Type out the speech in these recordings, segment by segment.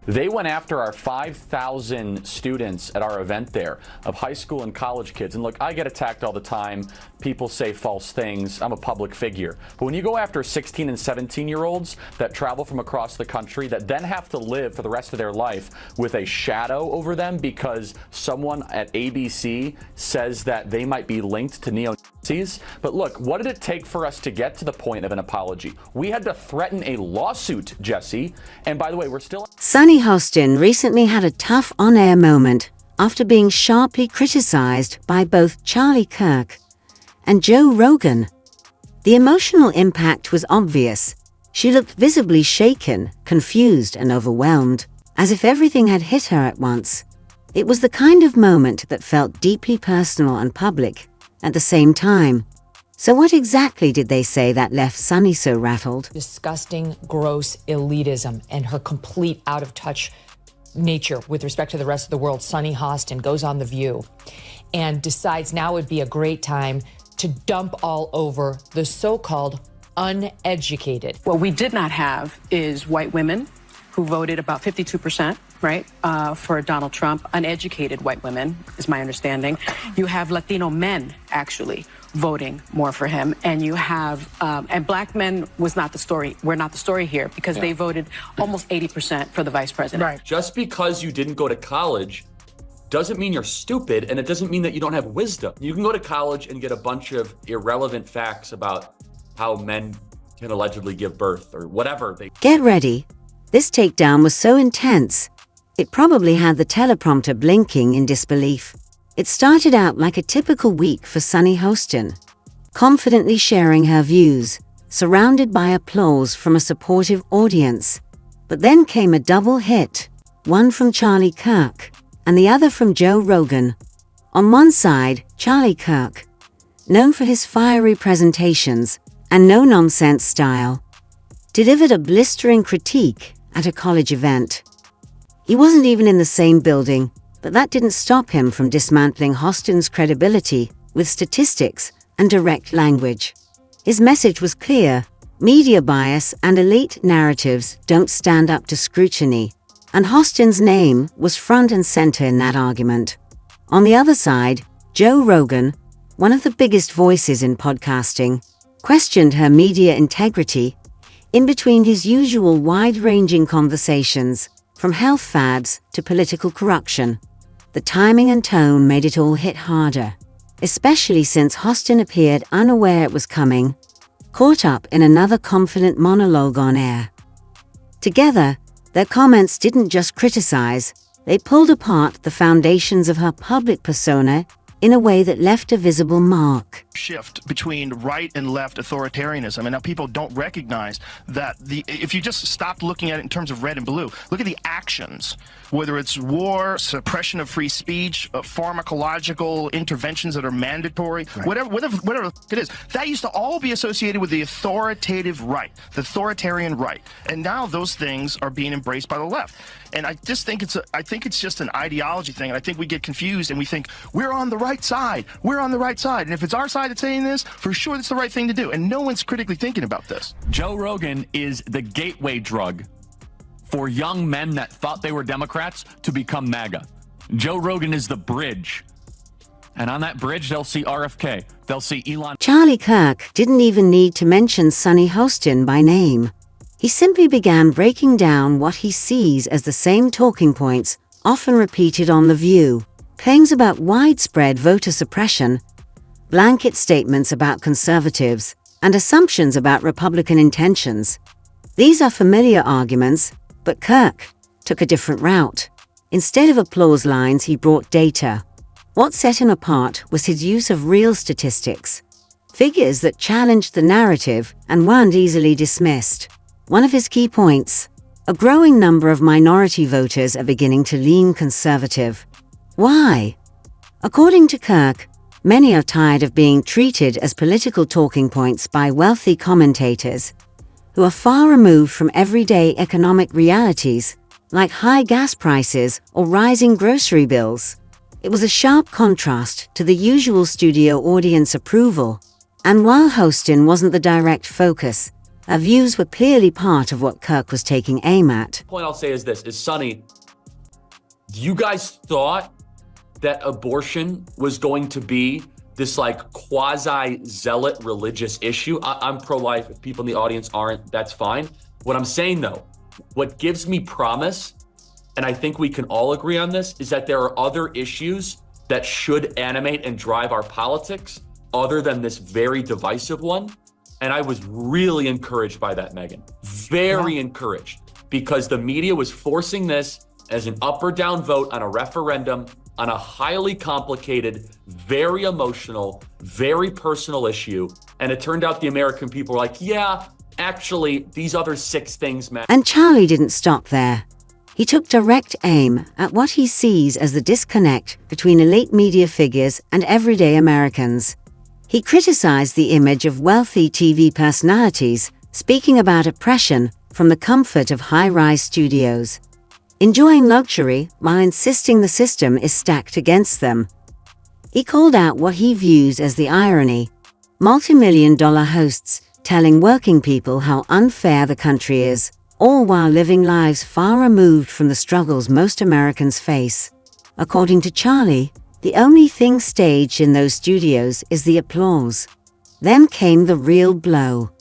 They went after our 5,000 students at our event there of high school and college kids. And look, I get attacked all the time. People say false things. I'm a public figure. But when you go after 16 and 17-year-olds that travel from across the country that then have to live for the rest of their life with a shadow over them because someone at ABC says that they might be linked to neo-Nazis. But look, what did it take for us to get to the point of an apology? We had to threaten a lawsuit, Jesse. And by the way, we're still... Sunny Hostin recently had a tough on-air moment after being sharply criticized by both Charlie Kirk and Joe Rogan. The emotional impact was obvious. She looked visibly shaken, confused, and overwhelmed, as if everything had hit her at once. It was the kind of moment that felt deeply personal and public at the same time. So what exactly did they say that left Sunny so rattled? Disgusting, gross elitism and her complete out-of-touch nature with respect to the rest of the world. Sunny Hostin goes on The View and decides now would be a great time to dump all over the so-called uneducated. What we did not have is white women who voted about 52%, right, for Donald Trump. Uneducated white women, is my understanding. You have Latino men, actually, voting more for him. And you have, and black men was not the story. We're not the story here because they voted almost 80% for the vice president. Right. Just because you didn't go to college doesn't mean you're stupid, and it doesn't mean that you don't have wisdom. You can go to college and get a bunch of irrelevant facts about how men can allegedly give birth or whatever. Get ready. This takedown was so intense, it probably had the teleprompter blinking in disbelief. It started out like a typical week for Sunny Hostin, confidently sharing her views, surrounded by applause from a supportive audience. But then came a double hit, one from Charlie Kirk and the other from Joe Rogan. On one side, Charlie Kirk, known for his fiery presentations and no-nonsense style, delivered a blistering critique at a college event. He wasn't even in the same building, but that didn't stop him from dismantling Hostin's credibility with statistics and direct language. His message was clear: media bias and elite narratives don't stand up to scrutiny, and Hostin's name was front and center in that argument. On the other side, Joe Rogan, one of the biggest voices in podcasting, questioned her media integrity in between his usual wide-ranging conversations, from health fads to political corruption. The timing and tone made it all hit harder, especially since Hostin appeared unaware it was coming, caught up in another confident monologue on air. Together, their comments didn't just criticize, they pulled apart the foundations of her public persona in a way that left a visible mark. Shift between right and left authoritarianism, and now people don't recognize that if you just stop looking at it in terms of red and blue, look at the actions, whether it's war, suppression of free speech, pharmacological interventions that are mandatory, right. whatever it is, that used to all be associated with the authoritative right, the authoritarian right, and now those things are being embraced by the left. And I just think it's just an ideology thing, and I think we get confused and we think we're on the right side, and if it's our side that's saying this, for sure that's the right thing to do, and no one's critically thinking about this. Joe Rogan is the gateway drug for young men that thought they were Democrats to become MAGA. Joe Rogan is the bridge. And on that bridge, they'll see RFK. They'll see Elon. Charlie Kirk didn't even need to mention Sunny Hostin by name. He simply began breaking down what he sees as the same talking points often repeated on The View: claims about widespread voter suppression, blanket statements about conservatives, and assumptions about Republican intentions. These are familiar arguments, but Kirk took a different route. Instead of applause lines, he brought data. What set him apart was his use of real statistics, figures that challenged the narrative and weren't easily dismissed. One of his key points: a growing number of minority voters are beginning to lean conservative. Why? According to Kirk, many are tired of being treated as political talking points by wealthy commentators who are far removed from everyday economic realities like high gas prices or rising grocery bills. It was a sharp contrast to the usual studio audience approval, and while Hostin wasn't the direct focus, Her views were clearly part of what Kirk was taking aim at. Point I'll say is this, is Sunny, you guys thought that abortion was going to be this like quasi-zealot religious issue. I'm pro-life. If people in the audience aren't, that's fine. What I'm saying though, what gives me promise, and I think we can all agree on this, is that there are other issues that should animate and drive our politics other than this very divisive one. And I was really encouraged by that, Megan. Very encouraged, because the media was forcing this as an up or down vote on a referendum on a highly complicated, very emotional, very personal issue. And it turned out the American people were like, yeah, actually, these other 6 things matter. And Charlie didn't stop there. He took direct aim at what he sees as the disconnect between elite media figures and everyday Americans. He criticized the image of wealthy TV personalities speaking about oppression from the comfort of high-rise studios, enjoying luxury while insisting the system is stacked against them. He called out what he views as the irony: multi-million-dollar hosts telling working people how unfair the country is, all while living lives far removed from the struggles most Americans face. According to Charlie, the only thing staged in those studios is the applause. Then came the real blow.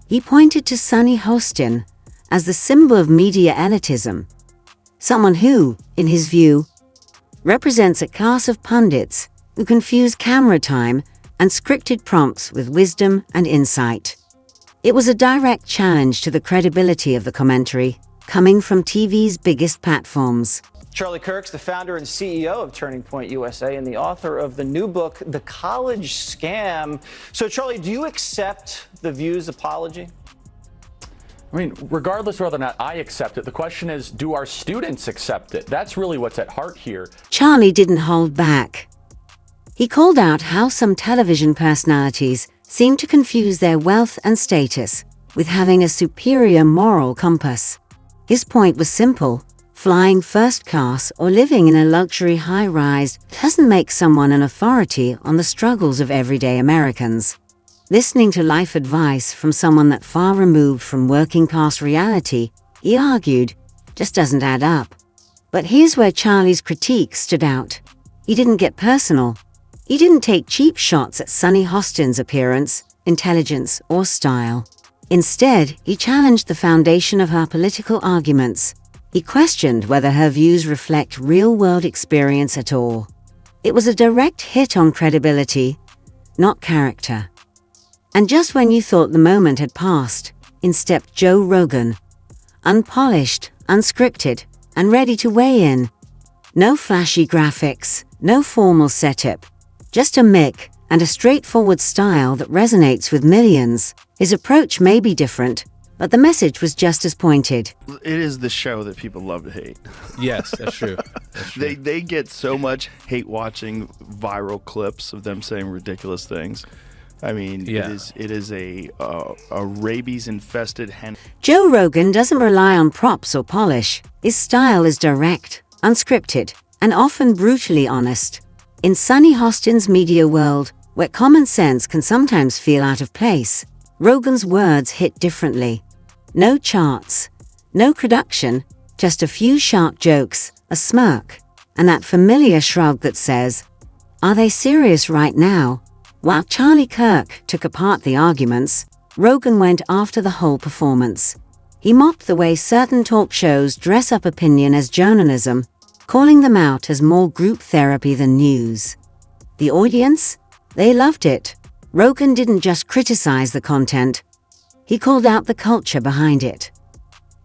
He pointed to Sunny Hostin as the symbol of media elitism, someone who, in his view, represents a class of pundits who confuse camera time and scripted prompts with wisdom and insight. It was a direct challenge to the credibility of the commentary, coming from TV's biggest platforms. Charlie Kirk's the founder and CEO of Turning Point USA and the author of the new book, The College Scam. So, Charlie, do you accept the View's apology? I mean, regardless of whether or not I accept it, the question is, do our students accept it? That's really what's at heart here. Charlie didn't hold back. He called out how some television personalities seem to confuse their wealth and status with having a superior moral compass. His point was simple: flying first class or living in a luxury high-rise doesn't make someone an authority on the struggles of everyday Americans. Listening to life advice from someone that far removed from working-class reality, he argued, just doesn't add up. But here's where Charlie's critique stood out. He didn't get personal. He didn't take cheap shots at Sunny Hostin's appearance, intelligence, or style. Instead, he challenged the foundation of her political arguments. He questioned whether her views reflect real-world experience at all. It was a direct hit on credibility, not character. And just when you thought the moment had passed, in stepped Joe Rogan. Unpolished, unscripted, and ready to weigh in. No flashy graphics, no formal setup. Just a mic and a straightforward style that resonates with millions. His approach may be different, but the message was just as pointed. It is the show that people love to hate. Yes, that's true. That's true. They get so much hate watching viral clips of them saying ridiculous things. I mean, Yeah. it is a rabies-infested hen. Joe Rogan doesn't rely on props or polish. His style is direct, unscripted, and often brutally honest. In Sunny Hostin's media world, where common sense can sometimes feel out of place, Rogan's words hit differently. No charts, no production, just a few sharp jokes, a smirk, and that familiar shrug that says, "Are they serious right now?" While Charlie Kirk took apart the arguments, Rogan went after the whole performance. He mocked the way certain talk shows dress up opinion as journalism, calling them out as more group therapy than news. The audience? They loved it. Rogan didn't just criticize the content. He called out the culture behind it.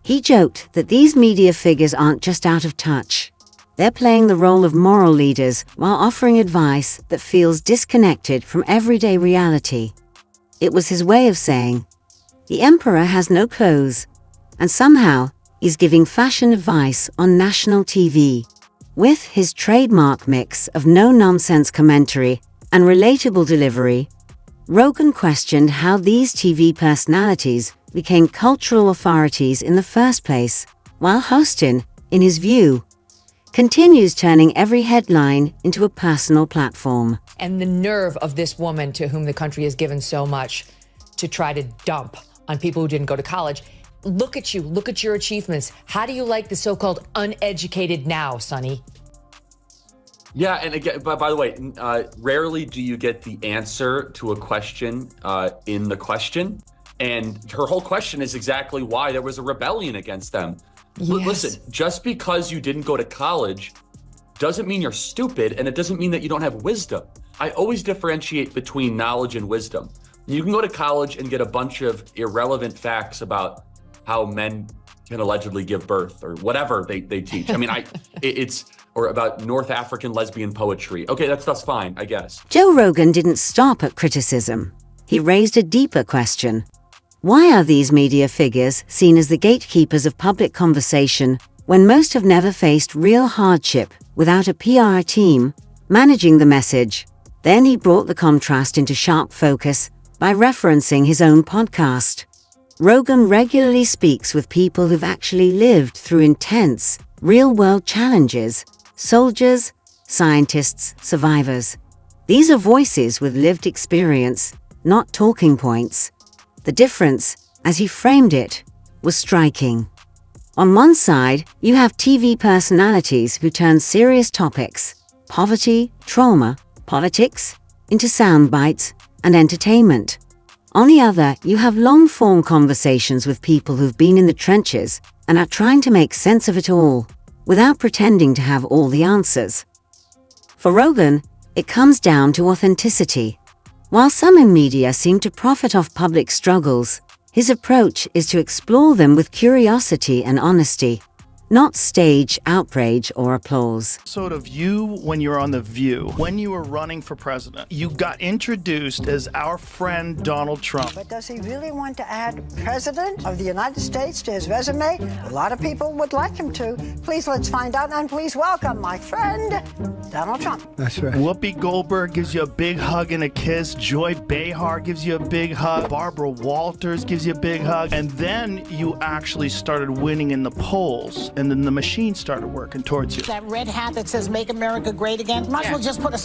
He joked that these media figures aren't just out of touch. They're playing the role of moral leaders while offering advice that feels disconnected from everyday reality. It was his way of saying, the emperor has no clothes, and somehow he's giving fashion advice on national TV. With his trademark mix of no-nonsense commentary and relatable delivery, Rogan questioned how these TV personalities became cultural authorities in the first place, while Hostin, in his view, continues turning every headline into a personal platform. And the nerve of this woman to whom the country has given so much to try to dump on people who didn't go to college. Look at you. Look at your achievements. How do you like the so-called uneducated now, Sunny? Yeah, and again, by the way, rarely do you get the answer to a question in the question. And her whole question is exactly why there was a rebellion against them. Yes. Listen, just because you didn't go to college doesn't mean you're stupid, and it doesn't mean that you don't have wisdom. I always differentiate between knowledge and wisdom. You can go to college and get a bunch of irrelevant facts about how men can allegedly give birth or whatever they teach. I mean, it's or about North African lesbian poetry. Okay, that's fine, I guess. Joe Rogan didn't stop at criticism. He raised a deeper question. Why are these media figures seen as the gatekeepers of public conversation when most have never faced real hardship without a PR team managing the message? Then he brought the contrast into sharp focus by referencing his own podcast. Rogan regularly speaks with people who've actually lived through intense, real-world challenges: soldiers, scientists, survivors. These are voices with lived experience, not talking points. The difference, as he framed it, was striking. On one side, you have TV personalities who turn serious topics, poverty, trauma, politics, into sound bites and entertainment. On the other, you have long-form conversations with people who've been in the trenches and are trying to make sense of it all, without pretending to have all the answers. For Rogan, it comes down to authenticity. While some in media seem to profit off public struggles, his approach is to explore them with curiosity and honesty, not stage outrage or applause. Sort of you when you were on The View, when you were running for president, you got introduced as our friend Donald Trump. But does he really want to add President of the United States to his resume? A lot of people would like him to. Please let's find out, and please welcome my friend, Donald Trump. That's right. Whoopi Goldberg gives you a big hug and a kiss. Joy Behar gives you a big hug. Barbara Walters gives you a big hug. And then you actually started winning in the polls. And then the machine started working towards you. That red hat that says "Make America Great Again." Might as well just put a